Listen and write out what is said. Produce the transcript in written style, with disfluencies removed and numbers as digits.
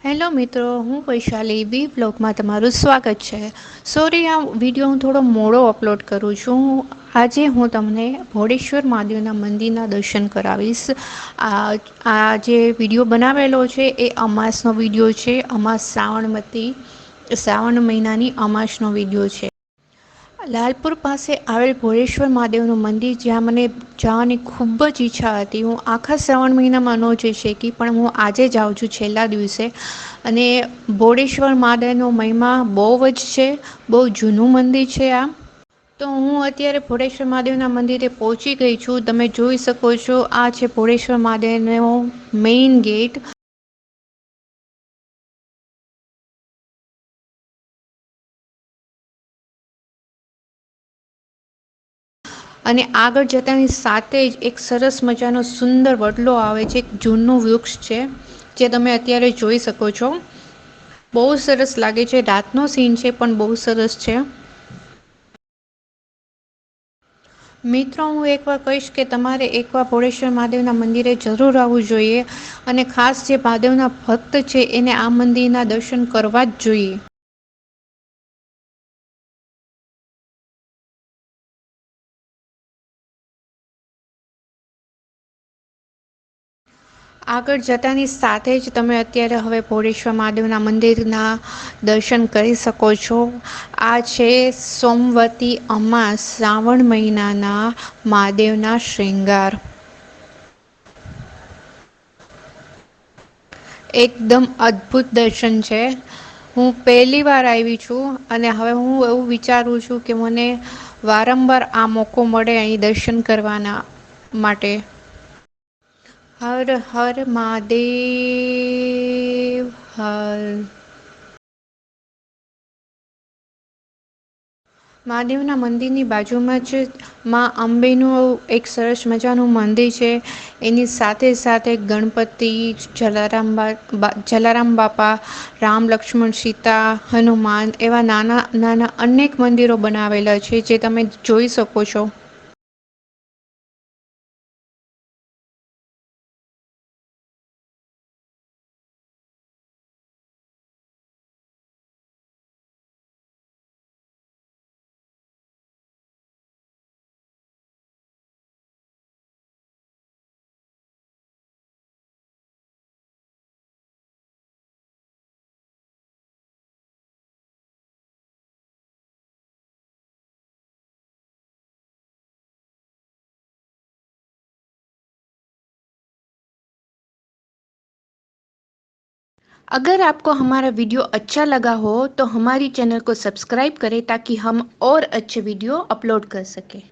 Hello મિત્રો, હું વૈશાલી બી બ્લોગમાં તમારું સ્વાગત છે. સોરી, આ વિડીયો હું થોડો મોડો અપલોડ કરું છું. આજે હું તમને ભોળેશ્વર મહાદેવના મંદિરના દર્શન કરાવીશ. આ જે વિડીયો બનાવેલો છે એ અમાસનો વિડીયો છે. અમાસ શ્રાવણ મહિનાની અમાસનો વિડીયો છે. લાલપુર પાસે આવેલ ભોળેશ્વર મહાદેવનું મંદિર, જ્યાં મને જવાની ખૂબ જ ઈચ્છા હતી. હું આખા શ્રાવણ મહિનામાં ન જઈ શકી, પણ હું આજે જાઉં છું છેલ્લા દિવસે. અને ભોળેશ્વર મહાદેવનો મહિમા બહુ જ છે. બહુ જૂનું મંદિર છે આ. તો હું અત્યારે ભોળેશ્વર મહાદેવના મંદિરે પહોંચી ગઈ છું. તમે જોઈ શકો છો, આ છે ભોળેશ્વર મહાદેવનો મેઇન ગેટ. અને આગળ જતાની સાથે જ એક સરસ મજાનો સુંદર વડલો આવે છે. એક જૂનું વૃક્ષ છે જે તમે અત્યારે જોઈ શકો છો. બહુ સરસ લાગે છે. રાતનો સીન છે પણ બહુ સરસ છે. મિત્રો, હું એકવાર કહીશ કે તમારે એકવાર ભોળેશ્વર મહાદેવના મંદિરે જરૂર આવવું જોઈએ. અને ખાસ જે મહાદેવના ભક્ત છે એને આ મંદિરના દર્શન કરવા જ જોઈએ. આગળ જતાની સાથે જ તમે અત્યારે હવે ભોળેશ્વર મહાદેવના મંદિરના દર્શન કરી શકો છો. આ છે સોમવતી અમાસ, શ્રાવણ મહિનાના મહાદેવના શ્રૃંગાર. એકદમ અદ્ભુત દર્શન છે. હું પહેલી વાર આવી છું અને હવે હું એવું વિચારું છું કે મને વારંવાર આ મોકો મળે અહીં દર્શન કરવાના માટે. હર હર મહાદેવ હર. મહાદેવના મંદિરની બાજુમાં જ માં અંબેનું એક સરસ મજાનું મંદિર છે. એની સાથે સાથે ગણપતિ, જલારામ બાપા, રામ, લક્ષ્મણ, સીતા, હનુમાન એવા નાના નાના અનેક મંદિરો બનાવેલા છે જે તમે જોઈ શકો છો. अगर आपको हमारा वीडियो अच्छा लगा हो तो हमारी चैनल को सब्सक्राइब करें ताकि हम और अच्छे वीडियो अपलोड कर सकें।